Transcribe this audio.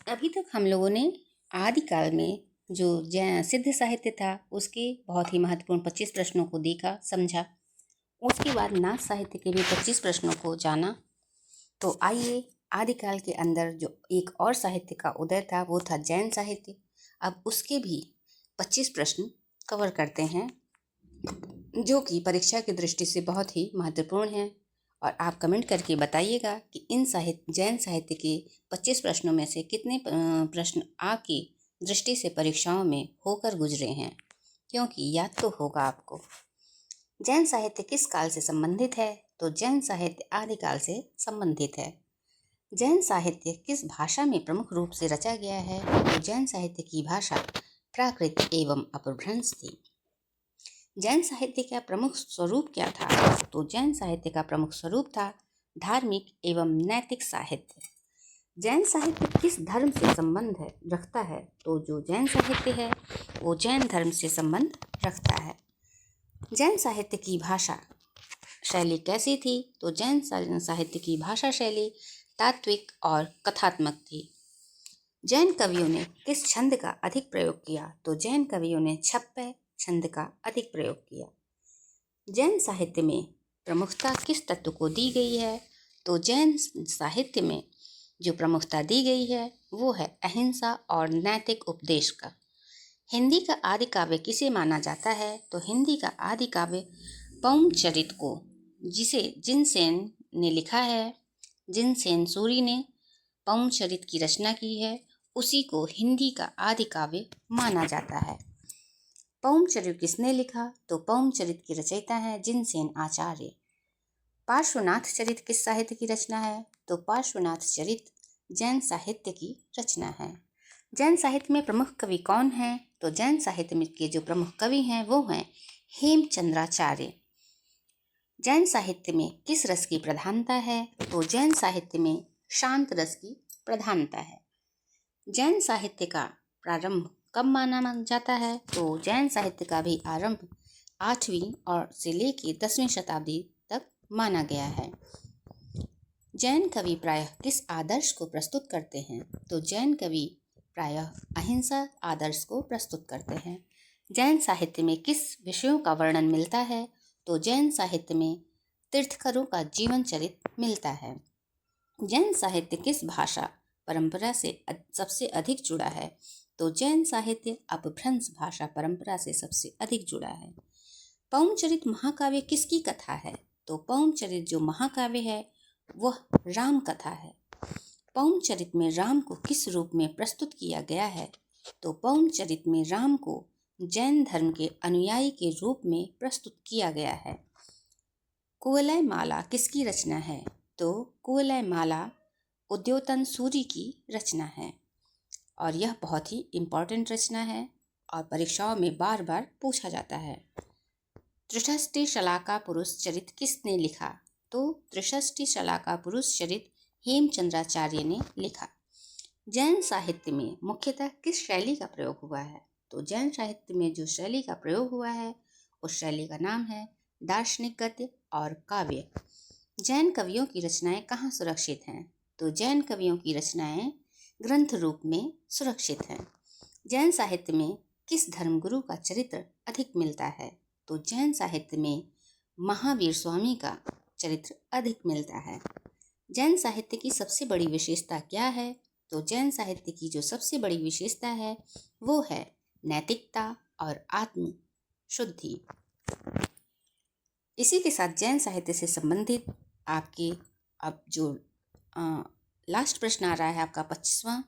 अभी तक हम लोगों ने आदिकाल में जो सिद्ध साहित्य था उसके बहुत ही महत्वपूर्ण 25 प्रश्नों को देखा, समझा। उसके बाद नाथ साहित्य के भी 25 प्रश्नों को जाना। तो आइए, आदिकाल के अंदर जो एक और साहित्य का उदय था वो था जैन साहित्य। अब उसके भी 25 प्रश्न कवर करते हैं जो कि परीक्षा की दृष्टि से बहुत ही महत्वपूर्ण हैं। और आप कमेंट करके बताइएगा कि इन जैन साहित्य के 25 प्रश्नों में से कितने प्रश्न आपकी दृष्टि से परीक्षाओं में होकर गुजरे हैं, क्योंकि याद तो होगा आपको। जैन साहित्य किस काल से संबंधित है? तो जैन साहित्य आदिकाल से संबंधित है। जैन साहित्य किस भाषा में प्रमुख रूप से रचा गया है? तो जैन साहित्य की भाषा प्राकृत एवं अपभ्रंश थी। जैन साहित्य का प्रमुख स्वरूप क्या था? तो जैन साहित्य का प्रमुख स्वरूप था धार्मिक एवं नैतिक साहित्य। जैन साहित्य किस धर्म से संबंध रखता है? तो जो जैन साहित्य है वो जैन धर्म से संबंध रखता है। जैन साहित्य की भाषा शैली कैसी थी? तो जैन साहित्य की भाषा शैली तात्विक और कथात्मक थी। जैन कवियों ने किस छंद का अधिक प्रयोग किया? तो जैन कवियों ने छप्पय छंद का अधिक प्रयोग किया। जैन साहित्य में प्रमुखता किस तत्व को दी गई है? तो जैन साहित्य में जो प्रमुखता दी गई है वो है अहिंसा और नैतिक उपदेश का। हिंदी का आदि काव्य किसे माना जाता है? तो हिंदी का आदि काव्य पौंचरित को, जिसे जिनसेन ने लिखा है, जिनसेन सूरी ने पौंचरित की रचना की है, उसी को हिंदी का आदि काव्य माना जाता है। पौंचरित किसने लिखा? तो पौंचरित की रचयिता है जिनसेन आचार्य। पार्श्वनाथ चरित किस साहित्य की रचना है? तो पार्श्वनाथ चरित जैन साहित्य की रचना है। जैन साहित्य में प्रमुख कवि कौन हैं? तो जैन साहित्य में के जो प्रमुख कवि हैं वो हैं हेमचंद्राचार्य। जैन साहित्य में किस रस की प्रधानता है? तो जैन साहित्य में शांत रस की प्रधानता है। जैन साहित्य का प्रारंभ कब माना जाता है? तो जैन साहित्य का भी आरंभ 8वीं और से लेके 10वीं शताब्दी तक माना गया है। जैन कवि प्रायः किस आदर्श को प्रस्तुत करते हैं? तो जैन कवि प्रायः अहिंसा आदर्श को प्रस्तुत करते हैं। जैन साहित्य में किस विषयों का वर्णन मिलता है? तो जैन साहित्य में तीर्थंकरों का जीवन चरित्र मिलता है। जैन साहित्य किस भाषा परंपरा से सबसे अधिक जुड़ा है? तो जैन साहित्य अपभ्रंश भाषा परंपरा से सबसे अधिक जुड़ा है। पौंचरित महाकाव्य किसकी कथा है? तो पौंचरित जो महाकाव्य है वह राम कथा है। पौंचरित में राम को किस रूप में प्रस्तुत किया गया है? तो पौंचरित में राम को जैन धर्म के अनुयायी के रूप में प्रस्तुत किया गया है। कुवलय माला किसकी रचना है? तो कुवलय माला उद्योतन सूरी की रचना है और यह बहुत ही इम्पोर्टेंट रचना है और परीक्षाओं में बार बार पूछा जाता है। त्रिषष्टि शलाका पुरुष चरित किसने लिखा? तो त्रिषष्टि शलाका पुरुष चरित हेमचंद्राचार्य ने लिखा। जैन साहित्य में मुख्यतः किस शैली का प्रयोग हुआ है? तो जैन साहित्य में जो शैली का प्रयोग हुआ है उस शैली का नाम है दार्शनिक गद्य और काव्य। जैन कवियों की रचनाएं कहाँ सुरक्षित हैं? तो जैन कवियों की रचनाएं ग्रंथ रूप में सुरक्षित हैं। जैन साहित्य में किस धर्मगुरु का चरित्र अधिक मिलता है? तो जैन साहित्य में महावीर स्वामी का चरित्र अधिक मिलता है। जैन साहित्य की सबसे बड़ी विशेषता क्या है? तो जैन साहित्य की जो सबसे बड़ी विशेषता है वो है नैतिकता और आत्म शुद्धि। इसी के साथ जैन साहित्य से संबंधित आपके अब जो लास्ट प्रश्न आ रहा है आपका 25वां,